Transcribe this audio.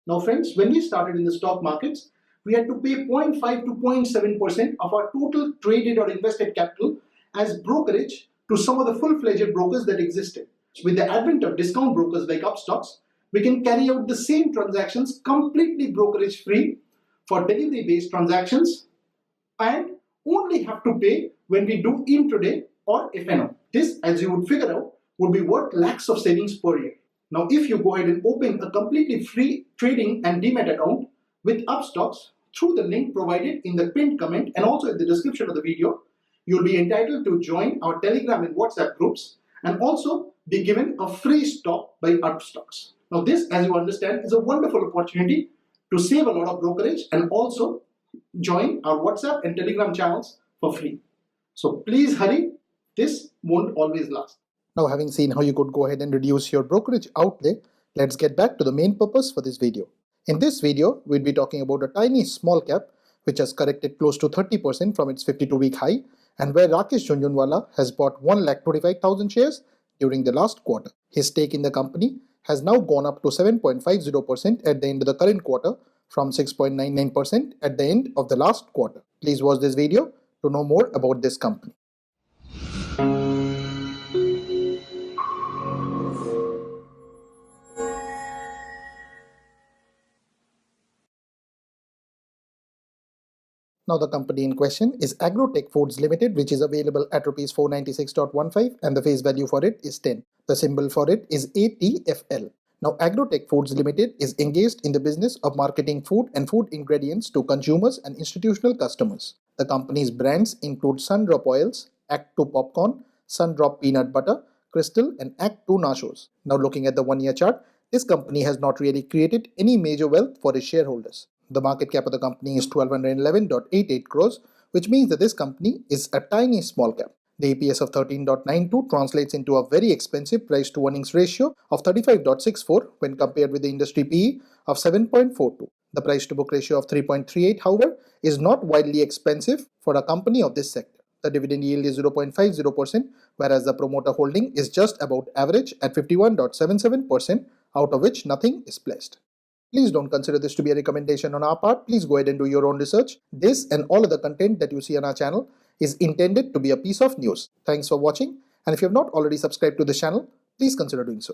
Now friends, when we started in the stock markets, we had to pay 0.5 to 0.7% of our total traded or invested capital as brokerage to some of the full-fledged brokers that existed. With the advent of discount brokers like Upstocks, we can carry out the same transactions completely brokerage free for delivery-based transactions and only have to pay when we do intraday or F&O. This, as you would figure out, would be worth lakhs of savings per year. Now, if you go ahead and open a completely free trading and demat account with Upstocks through the link provided in the pinned comment and also in the description of the video, you'll be entitled to join our Telegram and WhatsApp groups and also be given a free stock by Upstocks. Now, this, as you understand, is a wonderful opportunity to save a lot of brokerage and also join our WhatsApp and Telegram channels for free. So please hurry, this won't always last. Now, having seen how you could go ahead and reduce your brokerage outlay, let's get back to the main purpose for this video. In this video, we'll be talking about a tiny small cap which has corrected close to 30% from its 52-week high and where Rakesh Jhunjhunwala has bought 1,25,000 shares during the last quarter. His stake in the company has now gone up to 7.50% at the end of the current quarter from 6.99% at the end of the last quarter. Please watch this video to know more about this company. Now the company in question is Agrotech Foods Limited, which is available at Rs 496.15 and the face value for it is 10. The symbol for it is ATFL. Now Agrotech Foods Limited is engaged in the business of marketing food and food ingredients to consumers and institutional customers. The company's brands include Sundrop Oils, Act 2 Popcorn, Sundrop Peanut Butter, Crystal and Act 2 Nachos. Now looking at the 1-year chart, this company has not really created any major wealth for its shareholders. The market cap of the company is 1211.88 crores, which means that this company is a tiny small cap. The EPS of 13.92 translates into a very expensive price to earnings ratio of 35.64 when compared with the industry PE of 7.42. The price to book ratio of 3.38, however, is not wildly expensive for a company of this sector. The dividend yield is 0.50%, whereas the promoter holding is just about average at 51.77%, out of which nothing is pledged. Please don't consider this to be a recommendation on our part. Please go ahead and do your own research. This and all other content that you see on our channel is intended to be a piece of news. Thanks for watching, and if you have not already subscribed to this channel, please consider doing so.